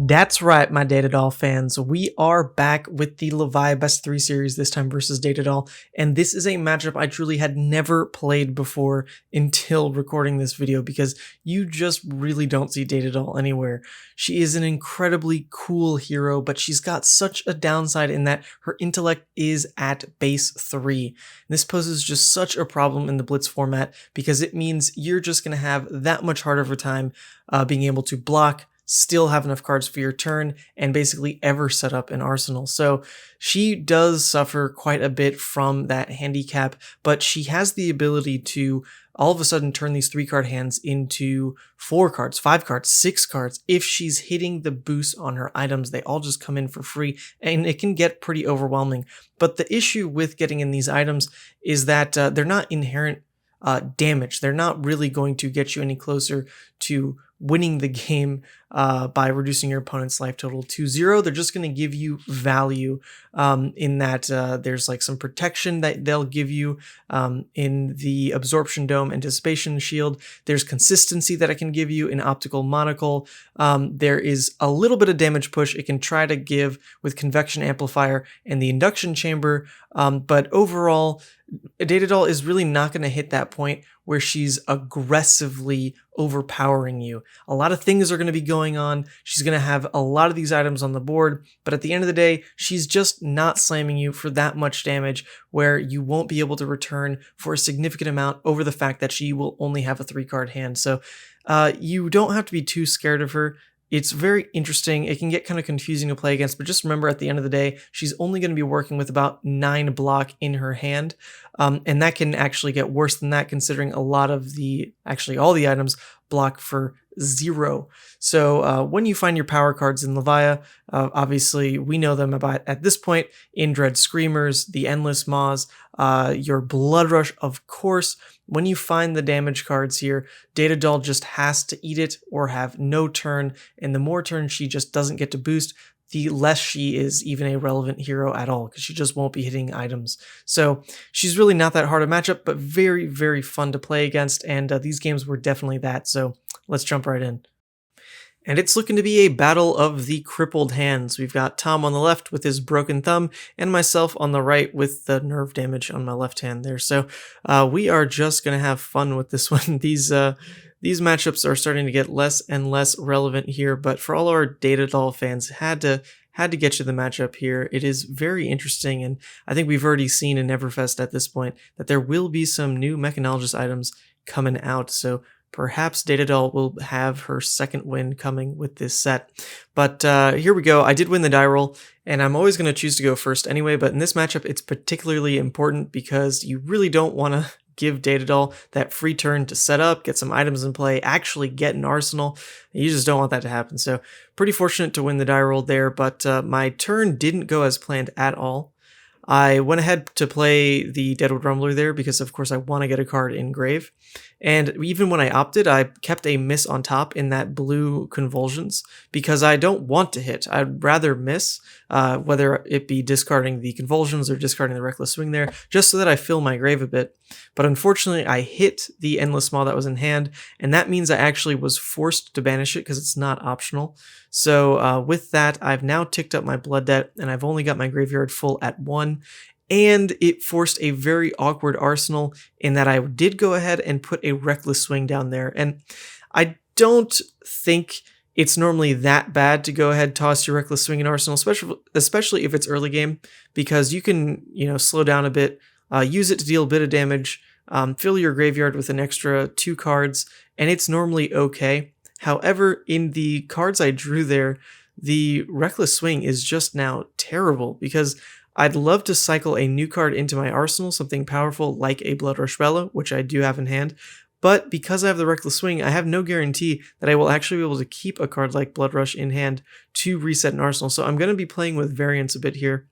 That's right, my Data Doll fans. We are back with the Levia Bo3 series, this time versus Data Doll, and this is a matchup I truly had never played before until recording this video because you just really don't see Data Doll anywhere. She is an incredibly cool hero, but she's got such a downside in that her intellect is at base 3. This poses just such a problem in the Blitz format because it means you're just going to have that much harder of a time being able to block, still have enough cards for your turn, and basically ever set up an arsenal. So she does suffer quite a bit from that handicap, but she has the ability to all of a sudden turn these 3-card hands into 4 cards, 5 cards, 6 cards. If she's hitting the boost on her items, they all just come in for free, and it can get pretty overwhelming. But the issue with getting in these items is that they're not inherent damage. They're not really going to get you any closer to winning the game by reducing your opponent's life total to 0. They're just going to give you value in that there's like some protection that they'll give you in the absorption dome anticipation shield. There's consistency that it can give you in optical monocle. There is a little bit of damage push it can try to give with convection amplifier and the induction chamber, but overall Data Doll is really not going to hit that point where she's aggressively overpowering you. A lot of things are going to be going on. She's going to have a lot of these items on the board, but at the end of the day, she's just not slamming you for that much damage where you won't be able to return for a significant amount over the fact that she will only have a 3-card hand. So you don't have to be too scared of her. It's very interesting. It can get kind of confusing to play against, but just remember at the end of the day, she's only going to be working with about 9 block in her hand. And that can actually get worse than that considering a lot of actually all the items block for 0. So when you find your power cards in Levia, obviously we know them about at this point, Indred Screamers, the Endless Maws, your Blood Rush, of course. When you find the damage cards here, Data Doll just has to eat it or have no turn, and the more turns she just doesn't get to boost, the less she is even a relevant hero at all, because she just won't be hitting items. So she's really not that hard a matchup, but very, very fun to play against, and these games were definitely that, so let's jump right in. And it's looking to be a battle of the crippled hands. We've got Tom on the left with his broken thumb, and myself on the right with the nerve damage on my left hand there. So we are just going to have fun with this one. These matchups are starting to get less and less relevant here, but for all our Data Doll fans, had to get you the matchup here. It is very interesting, and I think we've already seen in Everfest at this point that there will be some new mechanologist items coming out, so perhaps Data Doll will have her second win coming with this set. But here we go. I did win the die roll, and I'm always going to choose to go first anyway, but in this matchup, it's particularly important because you really don't want to give Data Doll that free turn to set up, get some items in play, actually get an arsenal. You just don't want that to happen. So pretty fortunate to win the die roll there, but my turn didn't go as planned at all. I went ahead to play the Deadwood Rumbler there because, of course, I want to get a card in grave. And even when I opted, I kept a miss on top in that blue Convulsions because I don't want to hit. I'd rather miss, whether it be discarding the Convulsions or discarding the Reckless Swing there, just so that I fill my grave a bit. But unfortunately, I hit the Endless Maw that was in hand, and that means I actually was forced to banish it because it's not optional. So with that, I've now ticked up my blood debt, and I've only got my graveyard full at 1. And it forced a very awkward arsenal in that I did go ahead and put a Reckless Swing down there. And I don't think it's normally that bad to go ahead and toss your Reckless Swing in arsenal, especially if it's early game, because you can, slow down a bit, use it to deal a bit of damage, fill your graveyard with an extra 2 cards, and it's normally okay. However, in the cards I drew there, the Reckless Swing is just now terrible because I'd love to cycle a new card into my arsenal, something powerful like a Blood Rush Bella, which I do have in hand, but because I have the Reckless Swing, I have no guarantee that I will actually be able to keep a card like Blood Rush in hand to reset an arsenal, so I'm going to be playing with variance a bit here.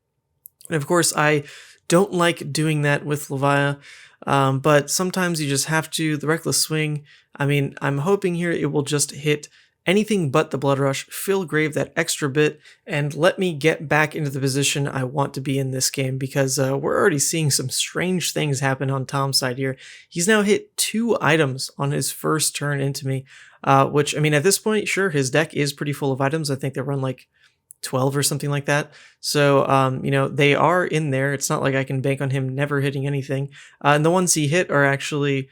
And of course, I don't like doing that with Levia, but sometimes you just have to. The Reckless Swing, I mean, I'm hoping here it will just hit anything but the Blood Rush, fill Grave that extra bit, and let me get back into the position I want to be in this game, because we're already seeing some strange things happen on Tom's side here. He's now hit 2 items on his first turn into me, which, I mean, at this point, sure, his deck is pretty full of items. I think they run like 12 or something like that. So, you know, they are in there. It's not like I can bank on him never hitting anything. And the ones he hit are actually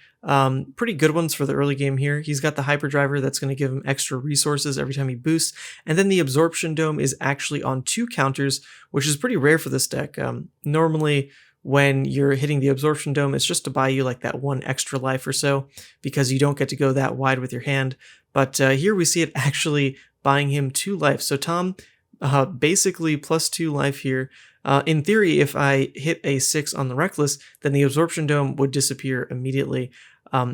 pretty good ones for the early game here. He's got the Hyperdriver that's going to give him extra resources every time he boosts. And then the Absorption Dome is actually on 2 counters, which is pretty rare for this deck. Normally, when you're hitting the Absorption Dome, it's just to buy you like that 1 extra life or so, because you don't get to go that wide with your hand. But here we see it actually buying him 2 life. So Tom, basically +2 life here. In theory, if I hit a 6 on the Reckless, then the Absorption Dome would disappear immediately.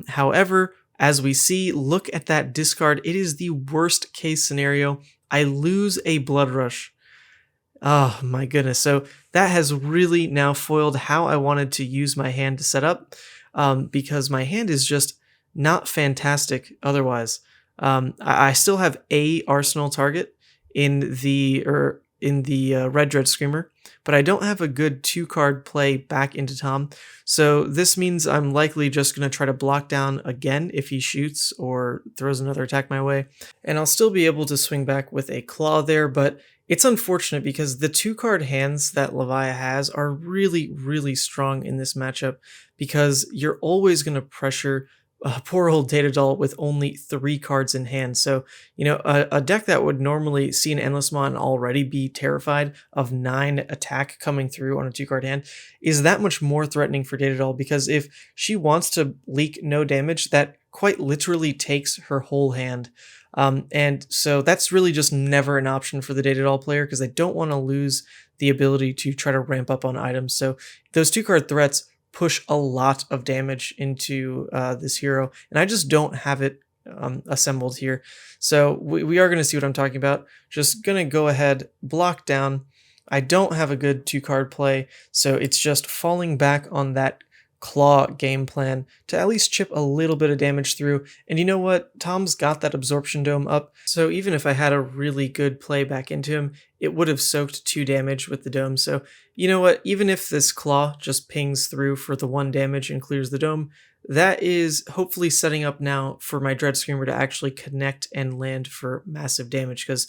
However, as we see, look at that discard. It is the worst case scenario. I lose a Blood Rush. Oh my goodness. So that has really now foiled how I wanted to use my hand to set up, because my hand is just not fantastic otherwise. I still have a arsenal target in the Red Dread Screamer, but I don't have a good 2-card play back into Tom. So this means I'm likely just going to try to block down again if he shoots or throws another attack my way. And I'll still be able to swing back with a Claw there, but it's unfortunate because the 2-card hands that Levia has are really, really strong in this matchup, because you're always going to pressure poor old Data Doll with only 3 cards in hand. So, you know, a deck that would normally see an Endless Maw and already be terrified of 9 attack coming through on a 2-card hand is that much more threatening for Data Doll, because if she wants to leak no damage, that quite literally takes her whole hand. And so that's really just never an option for the Data Doll player, because they don't want to lose the ability to try to ramp up on items. So those 2-card threats push a lot of damage into this hero, and I just don't have it assembled here. So we are going to see what I'm talking about. Just going to go ahead, block down. I don't have a good 2-card play, so it's just falling back on that Claw game plan to at least chip a little bit of damage through. And you know what? Tom's got that Absorption Dome up, so even if I had a really good play back into him, it would have soaked 2 damage with the dome. So you know what? Even if this Claw just pings through for the 1 damage and clears the dome, that is hopefully setting up now for my Dread Screamer to actually connect and land for massive damage, because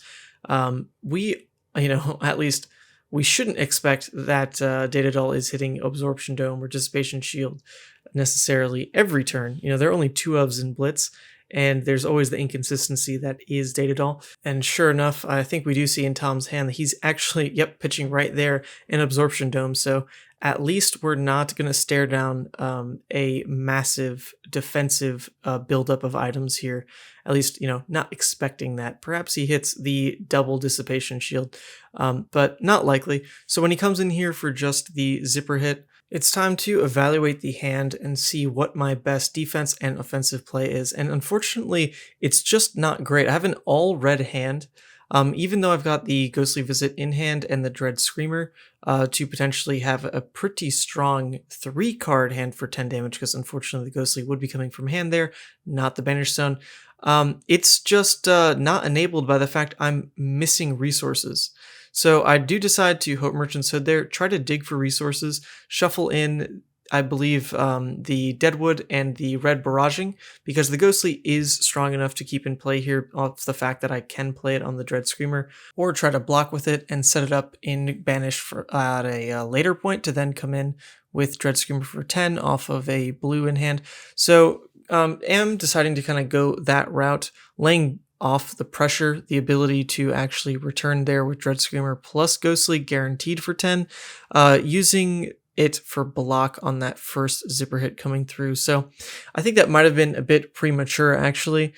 we, you know, at least we shouldn't expect that Data Doll is hitting Absorption Dome or Dissipation Shield necessarily every turn. You know, there are only 2 ofs in Blitz, and there's always the inconsistency that is Data Doll. And sure enough, I think we do see in Tom's hand that he's actually, pitching right there in Absorption Dome. So at least we're not going to stare down a massive defensive buildup of items here. At least, you know, not expecting that. Perhaps he hits the double Dissipation Shield, but not likely. So when he comes in here for just the Zipper hit, it's time to evaluate the hand and see what my best defense and offensive play is. And unfortunately, it's just not great. I have an all red hand. Even though I've got the Ghostly Visit in hand and the Dread Screamer to potentially have a pretty strong 3-card hand for 10 damage, because unfortunately the Ghostly would be coming from hand there, not the Banish Stone. It's just not enabled by the fact I'm missing resources. So I do decide to Hope Merchant's Hood there, try to dig for resources, shuffle in, I believe, the Deadwood and the Red Barraging, because the Ghostly is strong enough to keep in play here off the fact that I can play it on the Dread Screamer, or try to block with it and set it up in Banish for, at a later point to then come in with Dread Screamer for 10 off of a blue in hand. So am deciding to kind of go that route, laying off the pressure, the ability to actually return there with Dread Screamer plus Ghostly guaranteed for 10, using it for block on that first Zipper hit coming through. So I think that might have been a bit premature actually,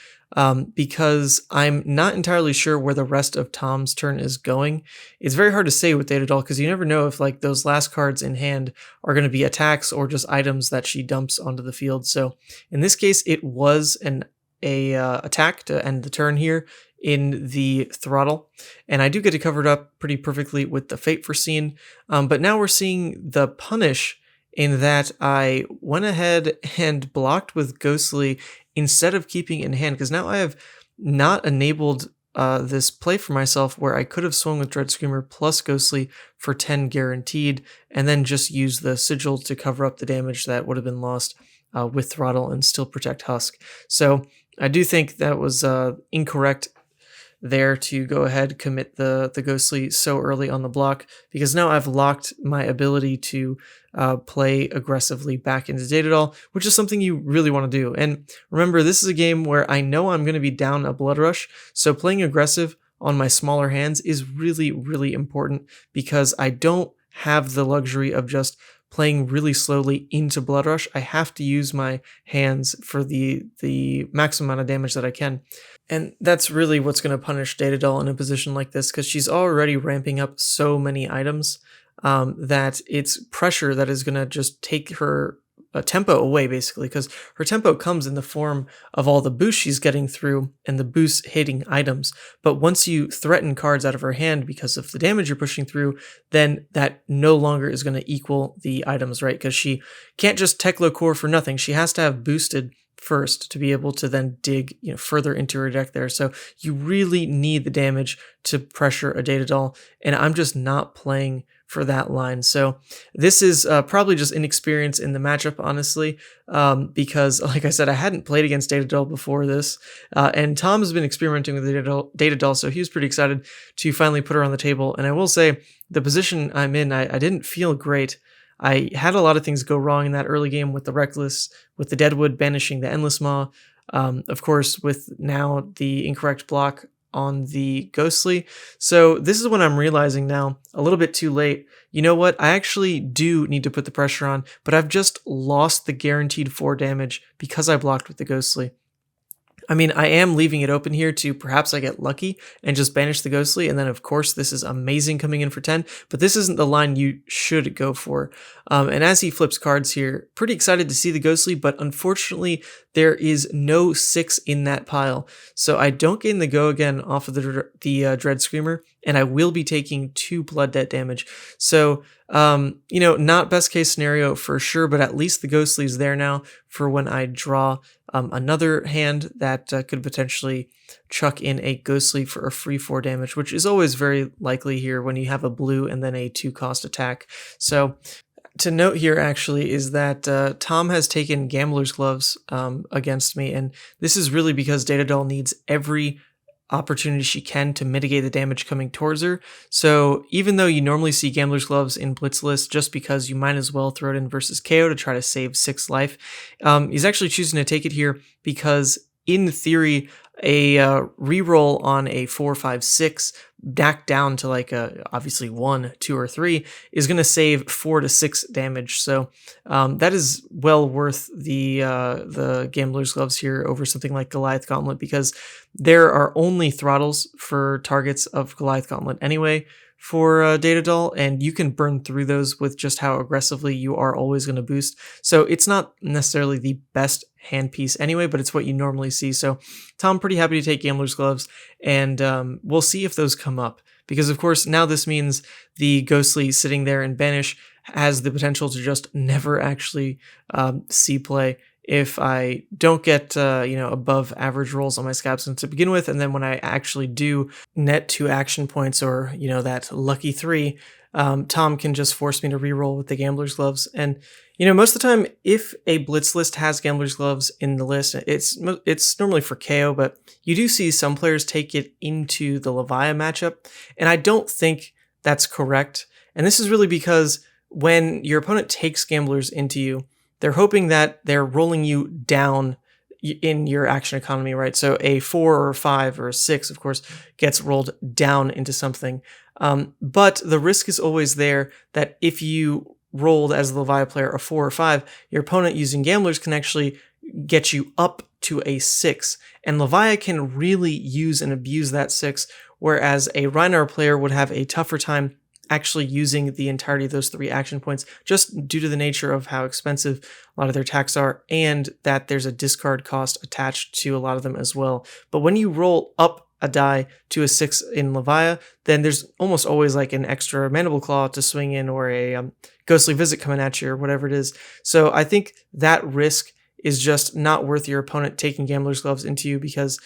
because I'm not entirely sure where the rest of Tom's turn is going. It's very hard to say with Data Doll, because you never know if like those last cards in hand are going to be attacks or just items that she dumps onto the field. So in this case, it was an attack to end the turn here in the Throttle, and I do get it covered up pretty perfectly with the Fate Foreseen, but now we're seeing the Punish in that I went ahead and blocked with Ghostly instead of keeping in hand, because now I have not enabled this play for myself where I could have swung with Dread Screamer plus Ghostly for 10 guaranteed, and then just use the Sigil to cover up the damage that would have been lost with Throttle and still protect Husk. So I do think that was incorrect there to go ahead commit the Ghostly so early on the block, because now I've locked my ability to play aggressively back into Data Doll, which is something you really want to do. And remember, this is a game where I know I'm going to be down a Blood Rush, so playing aggressive on my smaller hands is really, really important, because I don't have the luxury of just playing really slowly into Blood Rush. I have to use my hands for the maximum amount of damage that I can. And that's really what's going to punish Data Doll in a position like this, because she's already ramping up so many items that it's pressure that is going to just take her tempo away, basically, because her tempo comes in the form of all the boosts she's getting through and the boosts hitting items. But once you threaten cards out of her hand because of the damage you're pushing through, then that no longer is going to equal the items, right? Because she can't just Teklo Core for nothing. She has to have boosted first to be able to then dig further into her deck there. So you really need the damage to pressure a Data Doll, and I'm just not playing for that line. So this is probably just inexperience in the matchup, honestly, because like I said, I hadn't played against Data Doll before this, and Tom has been experimenting with Data Doll, so he was pretty excited to finally put her on the table. And I will say, the position I'm in, I didn't feel great. I had a lot of things go wrong in that early game with the Reckless, with the Deadwood banishing the Endless Maw, of course, with now the incorrect block on the Ghostly. So this is when I'm realizing now, a little bit too late, you know what, I actually do need to put the pressure on, but I've just lost the guaranteed 4 damage because I blocked with the Ghostly. I mean, I am leaving it open here to perhaps I get lucky and just banish the Ghostly, and then of course this is amazing coming in for 10, but this isn't the line you should go for. And as he flips cards here, pretty excited to see the Ghostly, but unfortunately there is no 6 in that pile. So I don't gain the go again off of the Dread Screamer, and I will be taking 2 Blood Debt damage. So, not best case scenario for sure, but at least the Ghostly is there now for when I draw another hand that could potentially chuck in a Ghostly for a free 4 damage, which is always very likely here when you have a blue and then a 2-cost attack. So to note here actually is that Tom has taken Gambler's Gloves against me, and this is really because Data Doll needs every opportunity she can to mitigate the damage coming towards her. So even though you normally see Gambler's Gloves in Blitz list just because you might as well throw it in versus KO to try to save 6 life, he's actually choosing to take it here because in theory a reroll on a 4, 5, 6 back down to like a obviously 1, 2, or 3 is going to save 4 to 6 damage. So that is well worth the Gambler's Gloves here over something like Goliath Gauntlet, because there are only throttles for targets of Goliath Gauntlet anyway for Data Doll, and you can burn through those with just how aggressively you are always going to boost. So it's not necessarily the best handpiece anyway, but it's what you normally see. So Tom pretty happy to take Gambler's Gloves, and we'll see if those come up, because of course now this means the Ghostly sitting there in Banish has the potential to just never actually see play if I don't get above average rolls on my Scabson to begin with, and then when I actually do net 2 action points or that lucky 3, Tom can just force me to reroll with the Gambler's Gloves. And most of the time, if a Blitz list has Gambler's Gloves in the list, it's normally for KO, but you do see some players take it into the Levia matchup, and I don't think that's correct. And this is really because when your opponent takes Gamblers into you, they're hoping that they're rolling you down in your action economy, right? So a 4 or a 5 or a 6, of course, gets rolled down into something. But the risk is always there that if you rolled as a Levia player a 4 or 5, your opponent using Gamblers can actually get you up to a 6. And Levia can really use and abuse that 6, whereas a Rhinar player would have a tougher time actually using the entirety of those 3 action points, just due to the nature of how expensive a lot of their attacks are, and that there's a discard cost attached to a lot of them as well. But when you roll up a die to a 6 in Levia, then there's almost always like an extra Mandible Claw to swing in, or a Ghostly Visit coming at you, or whatever it is. So I think that risk is just not worth your opponent taking Gambler's Gloves into you, because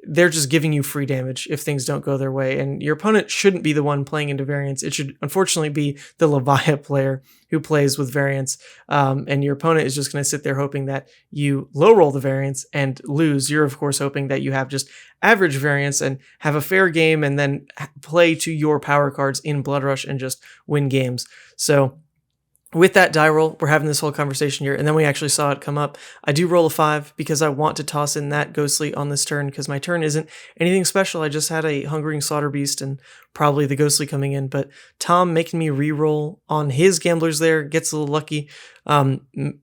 they're just giving you free damage if things don't go their way. And your opponent shouldn't be the one playing into variance. It should unfortunately be the Levia player who plays with variance. And your opponent is just going to sit there hoping that you low roll the variance and lose. You're of course hoping that you have just average variance and have a fair game and then play to your power cards in Blood Rush and just win games. So with that die roll, we're having this whole conversation here, and then we actually saw it come up. I do roll a 5 because I want to toss in that Ghostly on this turn because my turn isn't anything special. I just had a Hungering Slaughter Beast and probably the Ghostly coming in, but Tom making me re-roll on his gamblers there gets a little lucky,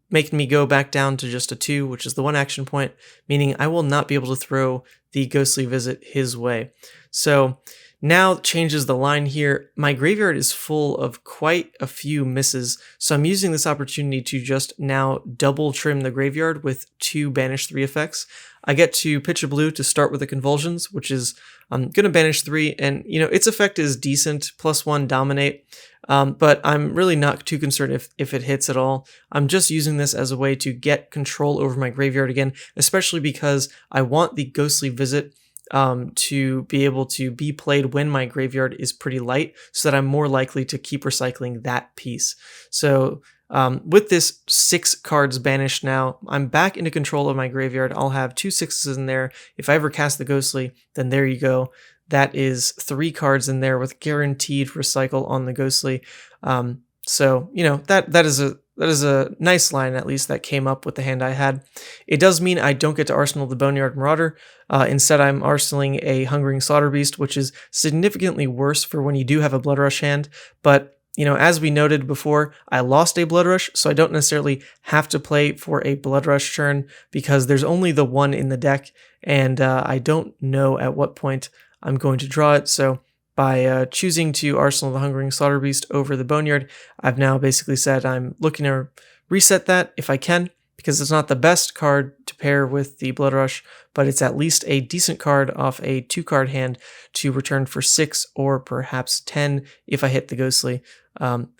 making me go back down to just a 2, which is the 1 action point, meaning I will not be able to throw the Ghostly Visit his way. So now changes the line here. My graveyard is full of quite a few misses, so I'm using this opportunity to just now double trim the graveyard with 2 Banish 3 effects. I get to pitch a blue to start with the Convulsions, which is I'm going to banish 3, and its effect is decent, +1 Dominate, but I'm really not too concerned if it hits at all. I'm just using this as a way to get control over my graveyard again, especially because I want the Ghostly Visit to be able to be played when my graveyard is pretty light, so that I'm more likely to keep recycling that piece. So with this 6 cards banished now, I'm back into control of my graveyard. I'll have 2 6s in there. If I ever cast the Ghostly, then there you go. That is 3 cards in there with guaranteed recycle on the Ghostly. So that is a nice line, at least, that came up with the hand I had. It does mean I don't get to Arsenal the Boneyard Marauder. Instead, I'm arsenaling a Hungering Slaughter Beast, which is significantly worse for when you do have a Blood Rush hand. But, as we noted before, I lost a Blood Rush, so I don't necessarily have to play for a Blood Rush turn because there's only the 1 in the deck, and I don't know at what point I'm going to draw it. So by choosing to Arsenal the Hungering Slaughter Beast over the Boneyard, I've now basically said I'm looking to reset that if I can, because it's not the best card to pair with the Blood Rush, but it's at least a decent card off a 2-card hand to return for 6 or perhaps 10 if I hit the Ghostly.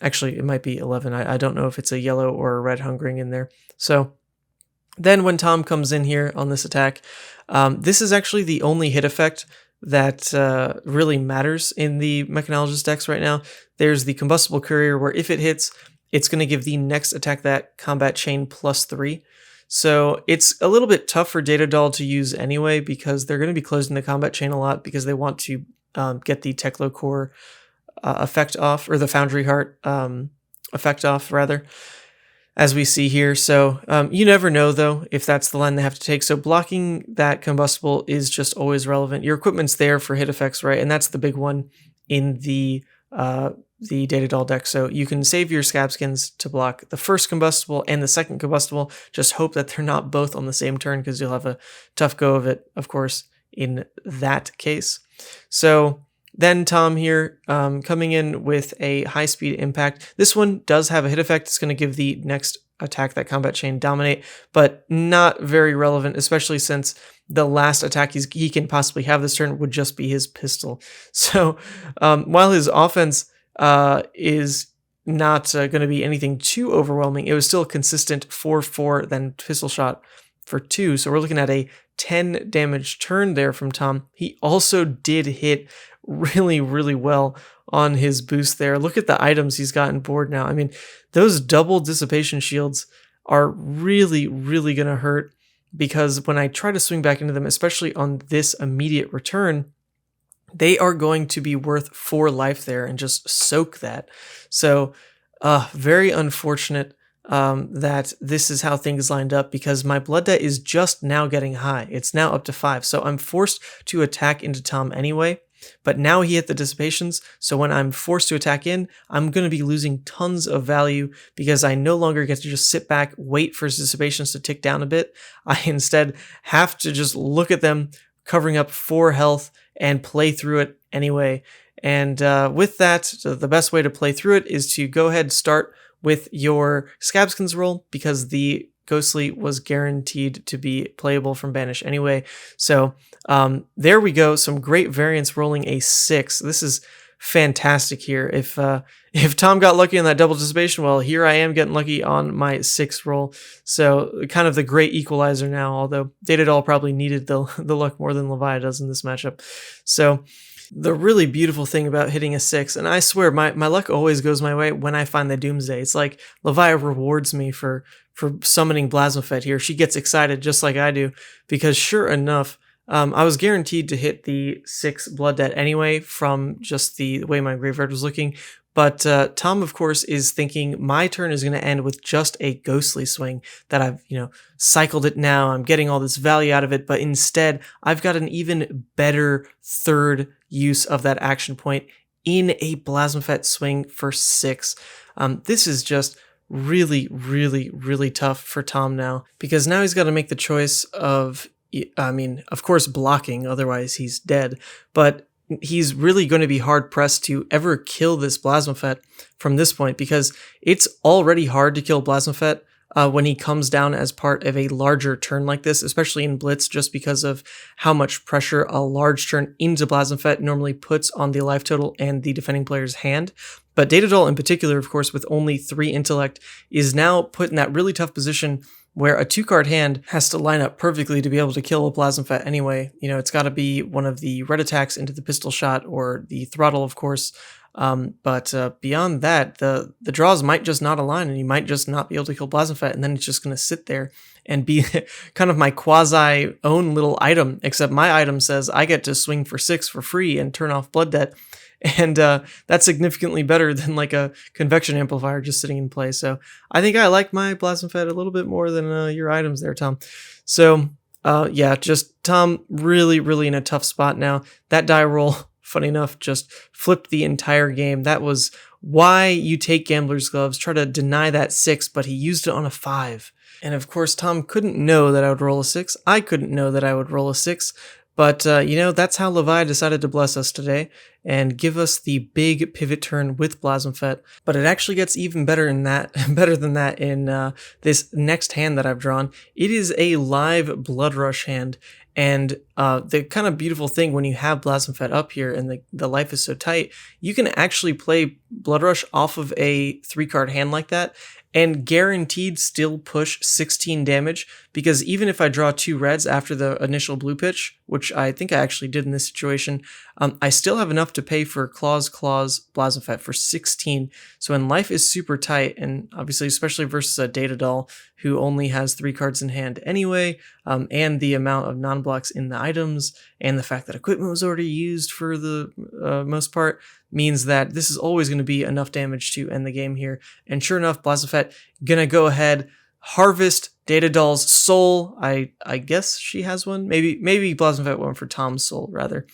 Actually, it might be 11. I don't know if it's a yellow or a red Hungering in there. So then when Tom comes in here on this attack, this is actually the only hit effect that really matters in the Mechanologist decks right now. There's the Combustible Courier, where if it hits, it's going to give the next attack that combat chain +3. So it's a little bit tough for Data Doll to use anyway, because they're going to be closing the combat chain a lot because they want to get the Teklo Core effect off, or the Foundry Heart effect off, rather, as we see here. So you never know, though, if that's the line they have to take. So blocking that combustible is just always relevant. Your equipment's there for hit effects, right? And that's the big one in the Data Doll deck. So you can save your Scabskins to block the first combustible and the second combustible. Just hope that they're not both on the same turn, because you'll have a tough go of it, of course, in that case. So then Tom here coming in with a high-speed impact. This one does have a hit effect. It's going to give the next attack that combat chain Dominate, but not very relevant, especially since the last attack he can possibly have this turn would just be his pistol. So while his offense is not going to be anything too overwhelming, it was still consistent 4-4, then pistol shot for 2. So we're looking at a 10 damage turn there from Tom. He also did hit really, really well on his boost there. Look at the items he's gotten board now. I mean, those double dissipation shields are really, really going to hurt, because when I try to swing back into them, especially on this immediate return, they are going to be worth 4 life there and just soak that. So very unfortunate that this is how things lined up, because my blood debt is just now getting high. It's now up to 5. So I'm forced to attack into Tom anyway. But now he hit the dissipations, so when I'm forced to attack in, I'm going to be losing tons of value, because I no longer get to just sit back, wait for his dissipations to tick down a bit. I instead have to just look at them covering up 4 health and play through it anyway. And with that, the best way to play through it is to go ahead and start with your Scabskins roll, because the Ghostly was guaranteed to be playable from Banish anyway. So there we go. Some great variance rolling a 6. This is fantastic here. If Tom got lucky on that double dissipation, well, here I am getting lucky on my 6th roll. So kind of the great equalizer now, although Data Doll probably needed the luck more than Levia does in this matchup. So the really beautiful thing about hitting a 6, and I swear my luck always goes my way when I find the Doomsday. It's like Levia rewards me for summoning Blasmafet here. She gets excited just like I do, because sure enough, I was guaranteed to hit the 6 Blood Debt anyway from just the way my graveyard was looking. But Tom, of course, is thinking my turn is going to end with just a ghostly swing that I've, cycled it now. I'm getting all this value out of it. But instead, I've got an even better third use of that action point in a Blasmafet swing for 6. This is just really, really, really tough for Tom now, because now he's got to make the choice of, of course, blocking, otherwise he's dead. But he's really going to be hard pressed to ever kill this Blasmafet from this point, because it's already hard to kill Blasmafet when he comes down as part of a larger turn like this, especially in Blitz, just because of how much pressure a large turn into Blasmafet normally puts on the life total and the defending player's hand. But Data Doll in particular, of course, with only 3 intellect, is now put in that really tough position where a 2-card hand has to line up perfectly to be able to kill a Blasmafet anyway. It's got to be one of the red attacks into the pistol shot or the throttle, of course. But beyond that, the draws might just not align, and you might just not be able to kill Blasmafet, and then it's just going to sit there and be kind of my quasi own little item, except my item says I get to swing for 6 for free and turn off Blood Debt. And that's significantly better than like a convection amplifier just sitting in play. So I think I like my Blasmafet a little bit more than your items there, Tom. So yeah, just Tom really, really in a tough spot now. That die roll, funny enough, just flipped the entire game. That was why you take Gambler's Gloves, try to deny that 6, but he used it on a 5. And of course, Tom couldn't know that I would roll a 6. I couldn't know that I would roll a 6. But, that's how Levia decided to bless us today and give us the big pivot turn with Blasmafet. But it actually gets even better than that in this next hand that I've drawn. It is a live Blood Rush hand. And the kind of beautiful thing when you have Blasmafet up here and the life is so tight, you can actually play Blood Rush off of a 3-card hand like that and guaranteed still push 16 damage, because even if I draw 2 reds after the initial blue pitch, which I think I actually did in this situation, I still have enough to pay for Claws, Blasmafet for 16. So when life is super tight, and obviously especially versus a Data Doll who only has 3 cards in hand anyway, and the amount of non-blocks in the items, and the fact that equipment was already used for the most part, means that this is always going to be enough damage to end the game here. And sure enough, Blasmafet gonna go ahead, harvest Data Doll's soul. I guess she has one. Maybe Blasmafet went for Tom's soul rather.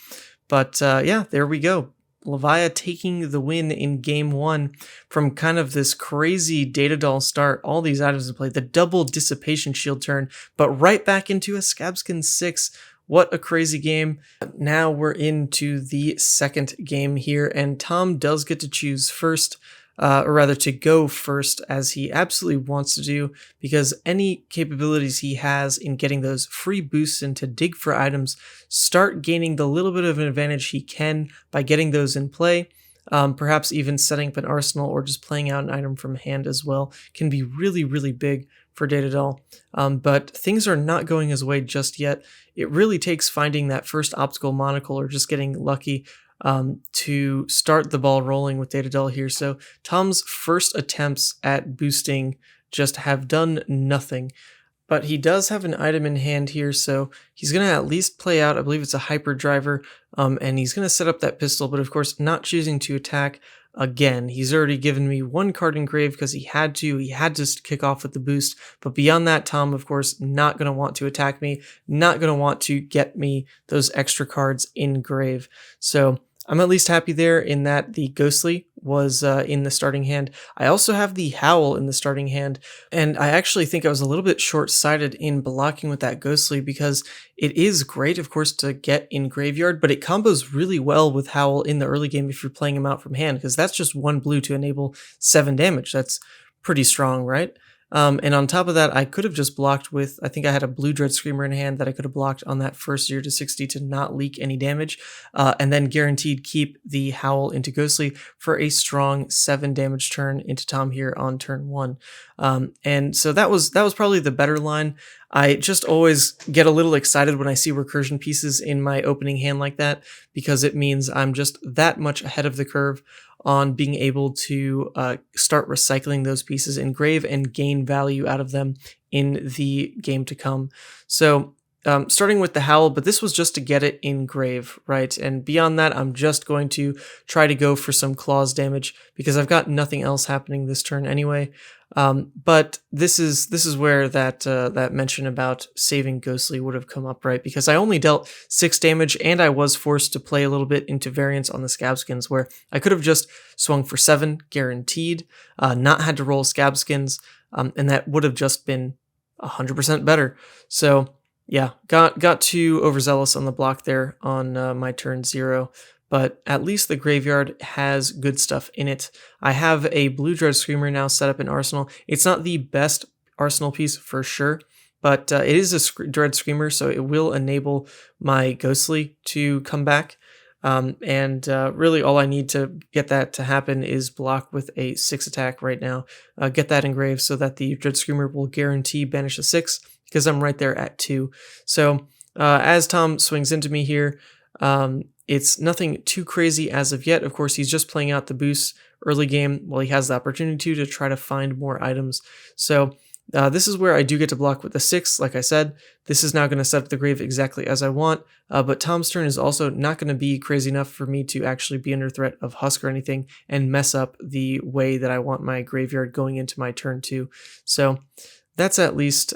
But yeah, there we go. Levia taking the win in game 1 from kind of this crazy Data Doll start. All these items in play, the double dissipation shield turn, but right back into a Scabskin 6. What a crazy game. Now we're into the second game here, and Tom does get to choose first, or rather to go first, as he absolutely wants to do, because any capabilities he has in getting those free boosts and to dig for items start gaining the little bit of an advantage he can by getting those in play. Perhaps even setting up an arsenal or just playing out an item from hand as well can be really, really big for Data Doll. But things are not going his way just yet. It really takes finding that first optical monocle or just getting lucky to start the ball rolling with Data Doll here. So Tom's first attempts at boosting just have done nothing. But he does have an item in hand here, so he's going to at least play out, I believe it's a hyperdriver, and he's going to set up that pistol, but of course not choosing to attack again. He's already given me 1 card in grave because he had to kick off with the boost, but beyond that, Tom, of course, not going to want to attack me, not going to want to get me those extra cards in grave. So I'm at least happy there in that the Ghostly was in the starting hand. I also have the Howl in the starting hand, and I actually think I was a little bit short-sighted in blocking with that Ghostly because it is great, of course, to get in graveyard, but it combos really well with Howl in the early game if you're playing him out from hand, because that's just 1 blue to enable 7 damage. That's pretty strong, right? And on top of that, I could have just blocked with, I think I had a blue Dread Screamer in hand that I could have blocked on that first 0 to 60 to not leak any damage, and then guaranteed keep the Howl into Ghostly for a strong 7 damage turn into Tom here on turn 1. And so that was probably the better line. I just always get a little excited when I see recursion pieces in my opening hand like that, because it means I'm just that much ahead of the curve on being able to start recycling those pieces in grave and gain value out of them in the game to come. So starting with the Howl, but this was just to get it in grave, right? And beyond that, I'm just going to try to go for some claws damage because I've got nothing else happening this turn anyway. But this is where that mention about saving Ghostly would have come up, right? Because I only dealt 6 damage, and I was forced to play a little bit into variance on the Scabskins, where I could have just swung for 7 guaranteed, not had to roll Scabskins, and that would have just been 100% better. So yeah, got too overzealous on the block there on my turn 0. But at least the graveyard has good stuff in it. I have a blue Dread Screamer now set up in Arsenal. It's not the best Arsenal piece for sure, but it is a Dread Screamer, so it will enable my Ghostly to come back. And really all I need to get that to happen is block with a 6 attack right now. Get that engraved so that the Dread Screamer will guarantee banish a 6, because I'm right there at 2. So as Tom swings into me here, it's nothing too crazy as of yet. Of course, he's just playing out the boost early game while he has the opportunity to try to find more items. So this is where I do get to block with the 6, like I said. This is now going to set up the grave exactly as I want, but Tom's turn is also not going to be crazy enough for me to actually be under threat of Husk or anything and mess up the way that I want my graveyard going into my turn 2. So that's at least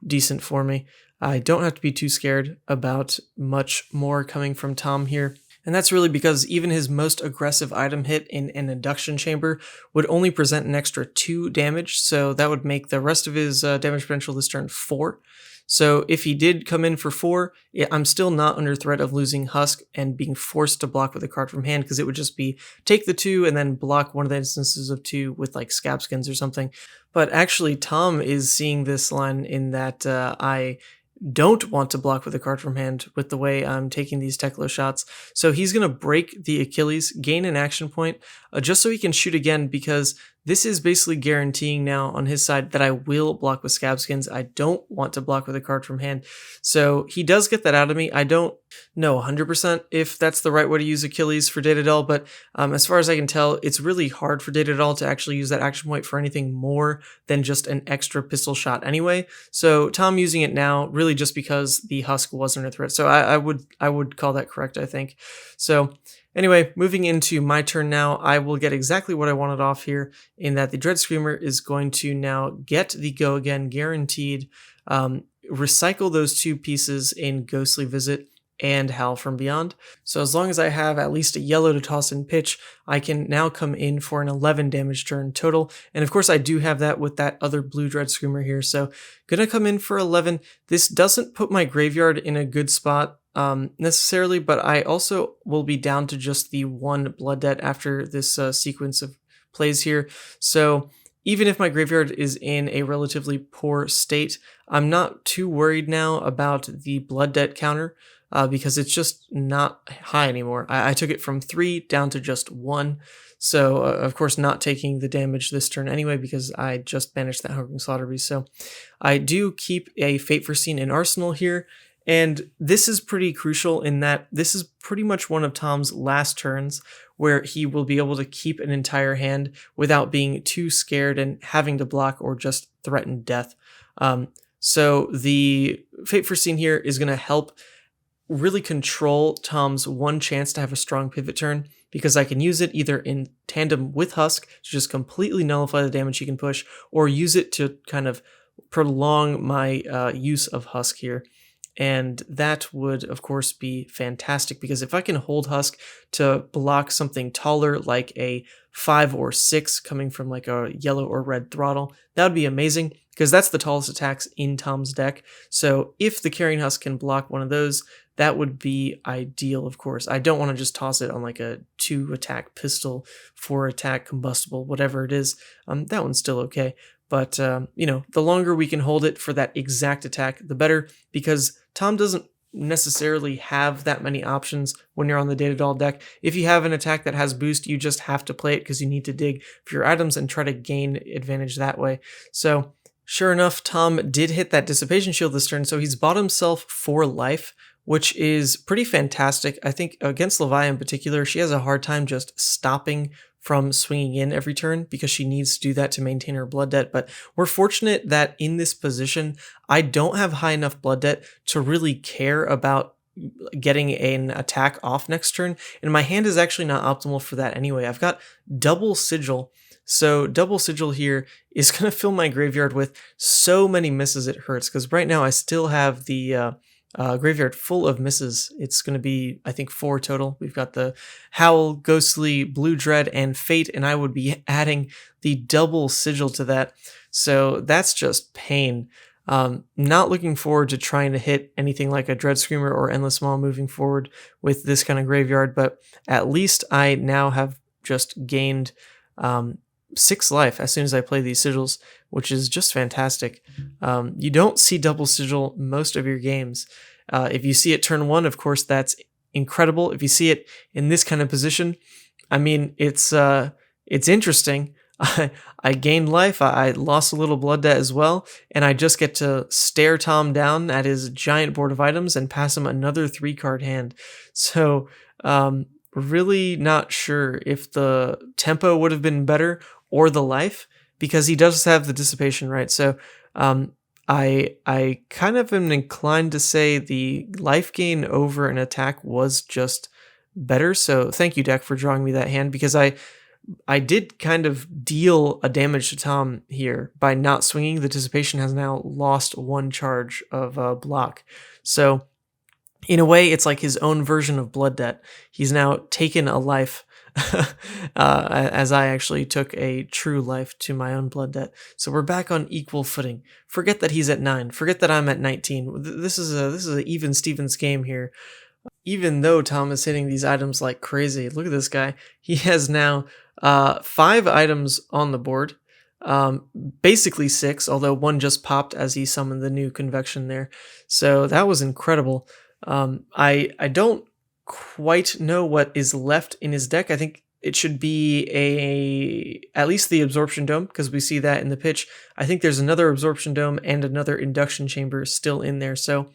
decent for me. I don't have to be too scared about much more coming from Tom here. And that's really because even his most aggressive item hit in an induction chamber would only present an extra 2 damage, so that would make the rest of his damage potential this turn 4. So if he did come in for 4, I'm still not under threat of losing Husk and being forced to block with a card from hand, because it would just be take the 2 and then block one of the instances of 2 with like Scabskins or something. But actually Tom is seeing this line in that I don't want to block with a card from hand with the way I'm taking these Teklo shots. So he's going to break the Achilles, gain an action point, just so he can shoot again, because this is basically guaranteeing now on his side that I will block with Scabskins. I don't want to block with a card from hand. So he does get that out of me. I don't know 100% if that's the right way to use Achilles for Data Doll, but as far as I can tell, it's really hard for Data Doll to actually use that action point for anything more than just an extra pistol shot anyway. So Tom using it now really just because the Husk wasn't a threat. So I would call that correct, I think. So anyway, moving into my turn now, I will get exactly what I wanted off here, in that the Dread Screamer is going to now get the go again guaranteed, recycle those 2 pieces in Ghostly Visit and Howl from Beyond. So as long as I have at least a yellow to toss in pitch, I can now come in for an 11 damage turn total. And of course I do have that with that other blue Dread Screamer here. So gonna come in for 11. This doesn't put my graveyard in a good spot necessarily, but I also will be down to just the 1 blood debt after this sequence of plays here. So even if my graveyard is in a relatively poor state, I'm not too worried now about the blood debt counter, because it's just not high anymore. I took it from 3 down to just 1. So, of course, not taking the damage this turn anyway, because I just banished that Hungering Slaughter Beast. So I do keep a Fate Foreseen in Arsenal here. And this is pretty crucial in that this is pretty much one of Tom's last turns where he will be able to keep an entire hand without being too scared and having to block or just threaten death. So the Fate Foreseen here is going to help really control Tom's one chance to have a strong pivot turn, because I can use it either in tandem with Husk to just completely nullify the damage he can push, or use it to kind of prolong my use of Husk here. And that would, of course, be fantastic, because if I can hold Husk to block something taller like a 5 or 6 coming from like a yellow or red throttle, that would be amazing, because that's the tallest attacks in Tom's deck. So if the Carrying Husk can block one of those, that would be ideal, of course. I don't want to just toss it on like a 2 attack pistol, 4 attack combustible, whatever it is. That one's still okay. But, the longer we can hold it for that exact attack, the better, because Tom doesn't necessarily have that many options when you're on the Data Doll deck. If you have an attack that has boost, you just have to play it because you need to dig for your items and try to gain advantage that way. So sure enough, Tom did hit that Dissipation Shield this turn, so he's bought himself 4 life, which is pretty fantastic. I think against Levia in particular, she has a hard time just stopping from swinging in every turn because she needs to do that to maintain her blood debt. But we're fortunate that in this position, I don't have high enough blood debt to really care about getting an attack off next turn. And my hand is actually not optimal for that anyway. I've got double sigil. So double sigil here is going to fill my graveyard with so many misses it hurts, because right now I still have the graveyard full of misses. It's going to be, I think, 4 total. We've got the Howl, Ghostly, Blue Dread, and Fate, and I would be adding the double sigil to that. So that's just pain. Not looking forward to trying to hit anything like a Dread Screamer or Endless Maw moving forward with this kind of graveyard, but at least I now have just gained 6 life as soon as I play these sigils, which is just fantastic. You don't see double sigil most of your games. If you see it turn 1, of course, that's incredible. If you see it in this kind of position, I mean, it's interesting. I gained life, I lost a little blood debt as well, and I just get to stare Tom down at his giant board of items and pass him another 3-card hand. So, really not sure if the tempo would have been better or the life, because he does have the dissipation, right? So I kind of am inclined to say the life gain over an attack was just better. So thank you, deck, for drawing me that hand, because I did kind of deal a damage to Tom here by not swinging. The dissipation has now lost 1 charge of block. So in a way, it's like his own version of blood debt. He's now taken a life as I actually took a true life to my own blood debt. So we're back on equal footing. Forget that he's at 9. Forget that I'm at 19. This is an even Stevens game here. Even though Tom is hitting these items like crazy, look at this guy. He has now 5 items on the board. Basically 6, although 1 just popped as he summoned the new convection there. So that was incredible. I don't quite know what is left in his deck. I think it should be at least the Absorption Dome, because we see that in the pitch. I think there's another Absorption Dome and another Induction Chamber still in there. So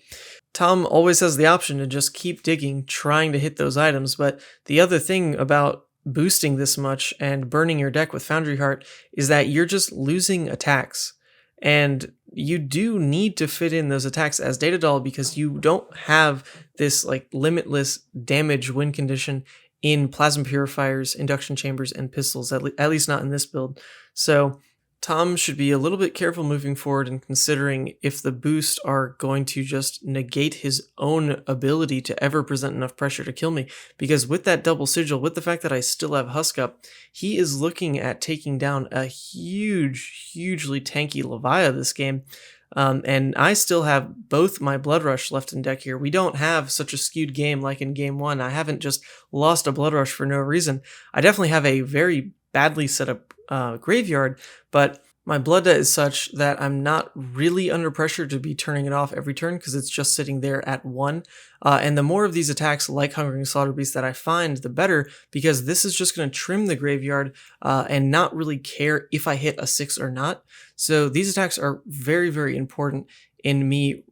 Tom always has the option to just keep digging, trying to hit those items. But the other thing about boosting this much and burning your deck with Foundry Heart is that you're just losing attacks. And you do need to fit in those attacks as Data Doll, because you don't have this like limitless damage win condition in Plasma Purifiers, Induction Chambers, and Pistols, at least not in this build. So Tom should be a little bit careful moving forward and considering if the boosts are going to just negate his own ability to ever present enough pressure to kill me. Because with that double sigil, with the fact that I still have Husk up, he is looking at taking down a hugely tanky Levia this game. And I still have both my Blood Rush left in deck here. We don't have such a skewed game like in game 1. I haven't just lost a Blood Rush for no reason. I definitely have a very badly set up graveyard, but my blood debt is such that I'm not really under pressure to be turning it off every turn, because it's just sitting there at 1. And the more of these attacks like Hungering Slaughter Beast that I find, the better, because this is just going to trim the graveyard and not really care if I hit a 6 or not. So these attacks are very important in me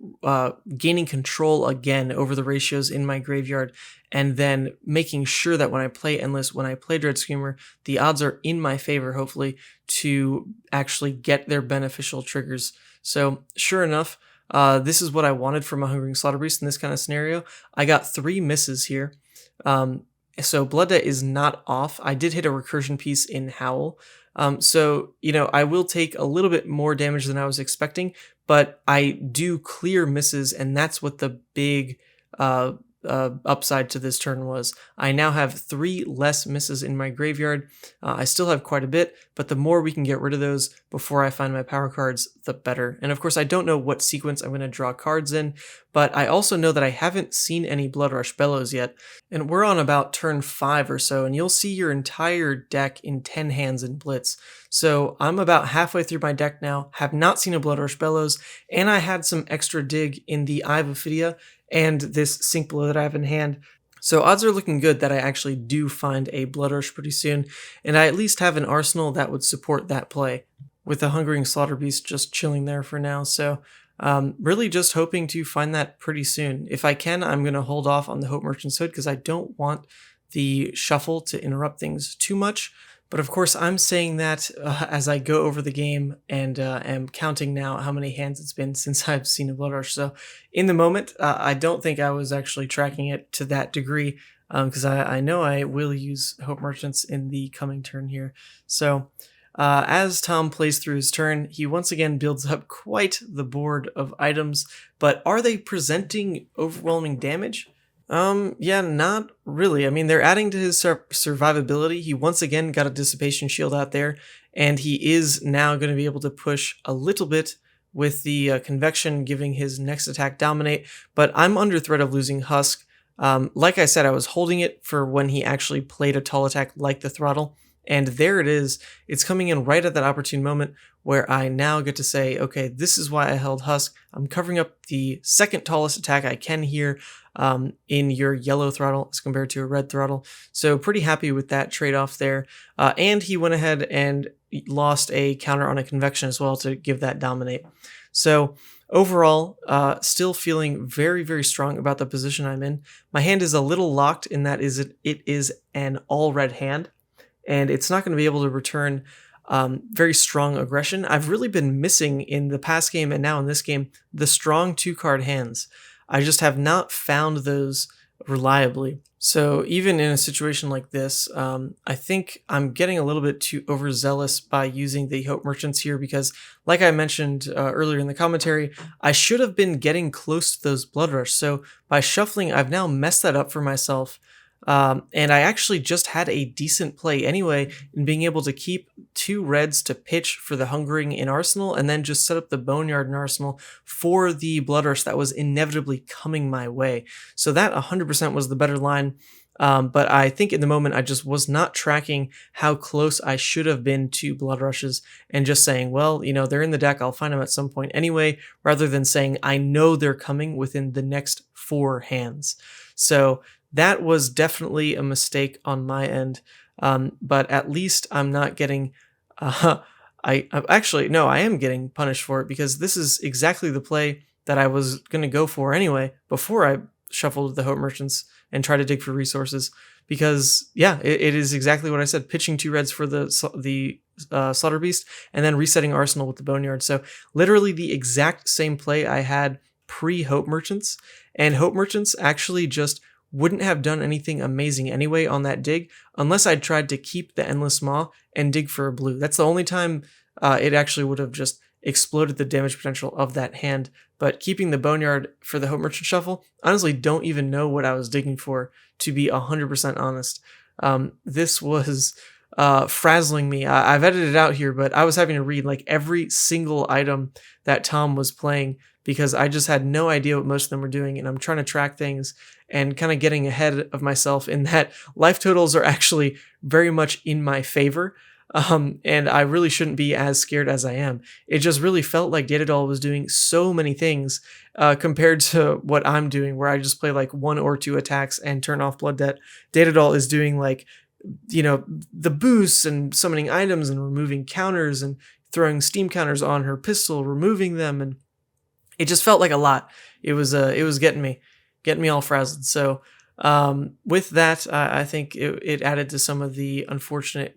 gaining control again over the ratios in my graveyard, and then making sure that when I play Endless, when I play Dread Screamer, the odds are in my favor, hopefully, to actually get their beneficial triggers. So sure enough, this is what I wanted from a Hungering Slaughter Beast in this kind of scenario. I got 3 misses here. So Blood Debt is not off. I did hit a recursion piece in Howl. So, I will take a little bit more damage than I was expecting, but I do clear misses, and that's what the big upside to this turn was. I now have 3 less misses in my graveyard. I still have quite a bit, but the more we can get rid of those before I find my power cards, the better. And of course, I don't know what sequence I'm going to draw cards in, but I also know that I haven't seen any Blood Rush Bellows yet, and we're on about turn 5 or so, and you'll see your entire deck in 10 hands in Blitz. So I'm about halfway through my deck now, have not seen a Blood Rush Bellows, and I had some extra dig in the Eye of Ophidia and this Sync Blow that I have in hand. So odds are looking good that I actually do find a Blood Rush pretty soon, and I at least have an arsenal that would support that play, with the Hungering Slaughter Beast just chilling there for now. So really just hoping to find that pretty soon. If I can, I'm going to hold off on the Hope Merchant's Hood because I don't want the shuffle to interrupt things too much. But of course, I'm saying that as I go over the game and am counting now how many hands it's been since I've seen a Blood Rush. So in the moment, I don't think I was actually tracking it to that degree because I know I will use Hope Merchants in the coming turn here. So as Tom plays through his turn, he once again builds up quite the board of items, but are they presenting overwhelming damage? Yeah, not really. I mean, they're adding to his survivability. He once again got a Dissipation Shield out there, and he is now going to be able to push a little bit with the Convection, giving his next attack Dominate, but I'm under threat of losing Husk. Like I said, I was holding it for when he actually played a tall attack like the Throttle, and there it is. It's coming in right at that opportune moment where I now get to say, okay, this is why I held Husk. I'm covering up the second tallest attack I can here in your yellow Throttle as compared to a red Throttle. So pretty happy with that trade-off there. And he went ahead and lost a counter on a Convection as well to give that Dominate. So overall, still feeling very, very strong about the position I'm in. My hand is a little locked in that it is an all-red hand, and it's not going to be able to return very strong aggression. I've really been missing in the past game and now in this game the strong 2-card hands. I just have not found those reliably. So even in a situation like this, I think I'm getting a little bit too overzealous by using the Hope Merchants here because, like I mentioned earlier in the commentary, I should have been getting close to those Blood Rush. So by shuffling, I've now messed that up for myself. And I actually just had a decent play anyway in being able to keep 2 reds to pitch for the Hungering in Arsenal and then just set up the Boneyard in Arsenal for the Blood Rush that was inevitably coming my way. So that 100% was the better line. But I think in the moment I just was not tracking how close I should have been to Blood Rushes and just saying, well, you know, they're in the deck, I'll find them at some point anyway, rather than saying I know they're coming within the next 4 hands. So that was definitely a mistake on my end, but at least I'm not getting, I am getting punished for it because this is exactly the play that I was going to go for anyway before I shuffled the Hope Merchants and tried to dig for resources because, yeah, it is exactly what I said, pitching 2 reds for the Slaughter Beast and then resetting Arsenal with the Boneyard. So literally the exact same play I had pre-Hope Merchants, and Hope Merchants actually just wouldn't have done anything amazing anyway on that dig unless I'd tried to keep the Endless Maw and dig for a blue. That's the only time it actually would have just exploded the damage potential of that hand. But keeping the Boneyard for the Hope Merchant shuffle, honestly don't even know what I was digging for, to be 100% honest. This was frazzling me. I've edited it out here, but I was having to read like every single item that Tom was playing because I just had no idea what most of them were doing, and I'm trying to track things and kind of getting ahead of myself in that life totals are actually very much in my favor, and I really shouldn't be as scared as I am. It just really felt like Data Doll was doing so many things compared to what I'm doing, where I just play like 1 or 2 attacks and turn off Blood Debt. Data Doll is doing like, you know, the boosts and summoning items and removing counters and throwing steam counters on her pistol, removing them, and it just felt like a lot. It was getting me all frazzled. So with that, I think it added to some of the unfortunate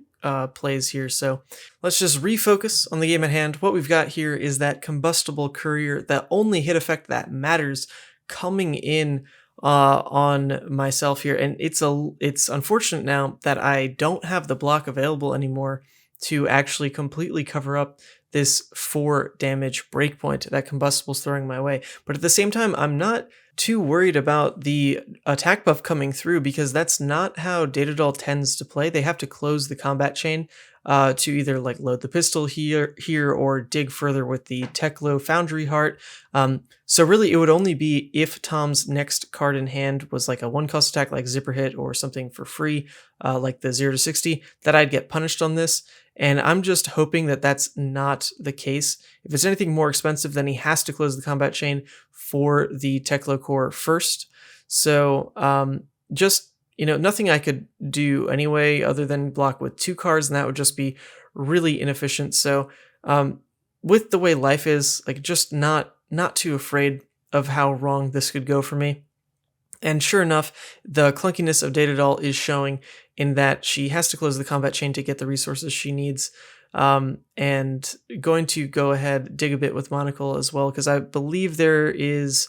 plays here. So let's just refocus on the game at hand. What we've got here is that Combustible Courier, that only hit effect that matters, coming in on myself here, and it's unfortunate now that I don't have the block available anymore to actually completely cover up this 4 damage breakpoint that Combustible's throwing my way. But at the same time, I'm not too worried about the attack buff coming through because that's not how Data Doll tends to play. They have to close the combat chain to either like load the pistol here or dig further with the Teklo Foundry Heart. So really it would only be if Tom's next card in hand was like a 1-cost attack like Zipper Hit or something for free, like the 0 to 60, that I'd get punished on this. And I'm just hoping that that's not the case. If it's anything more expensive, then he has to close the combat chain for the Teklo core first. So just, nothing I could do anyway other than block with 2 cards, and that would just be really inefficient. So with the way life is, like, just not too afraid of how wrong this could go for me. And sure enough, the clunkiness of Data Doll is showing in that she has to close the combat chain to get the resources she needs. And going to go ahead, dig a bit with Monocle as well, because I believe there is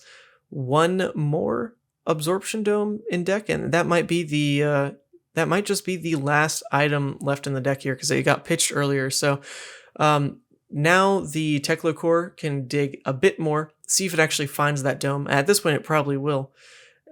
one more Absorption Dome in deck, and that might be that might just be the last item left in the deck here, because it got pitched earlier. So now the Teklo core can dig a bit more, see if it actually finds that dome. At this point, it probably will.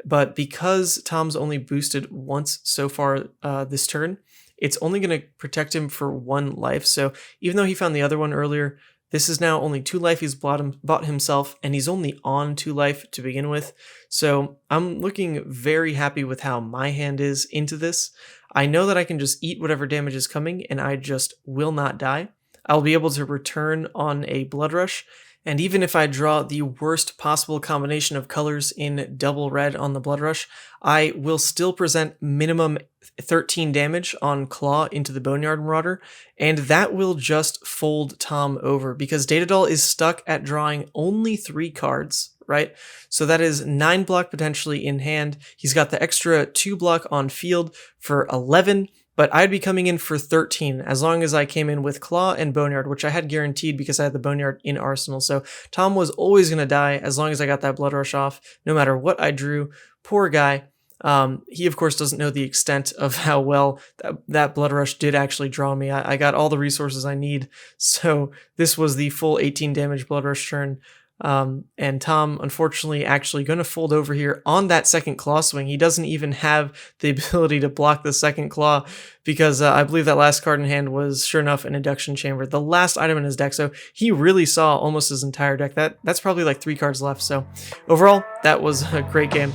But because Tom's only boosted once so far this turn, it's only going to protect him for 1 life. So even though he found the other one earlier, this is now only 2 life he's bought himself, and he's only on 2 life to begin with. So I'm looking very happy with how my hand is into this. I know that I can just eat whatever damage is coming, and I just will not die. I'll be able to return on a Blood Rush. And even if I draw the worst possible combination of colors in double red on the Blood Rush, I will still present minimum 13 damage on Claw into the Boneyard Marauder, and that will just fold Tom over, because Data Doll is stuck at drawing only 3 cards, right? So that is 9 block potentially in hand. He's got the extra 2 block on field for 11, but I'd be coming in for 13 as long as I came in with Claw and Boneyard, which I had guaranteed because I had the Boneyard in Arsenal. So Tom was always going to die as long as I got that Blood Rush off, no matter what I drew. Poor guy. He, of course, doesn't know the extent of how well that Blood Rush did actually draw me. I got all the resources I need, so this was the full 18 damage Blood Rush turn. And Tom, unfortunately, actually going to fold over here on that second Claw swing. He doesn't even have the ability to block the second Claw, because I believe that last card in hand was, sure enough, an Induction Chamber, the last item in his deck. So he really saw almost his entire deck. That's probably like 3 cards left. So overall, that was a great game.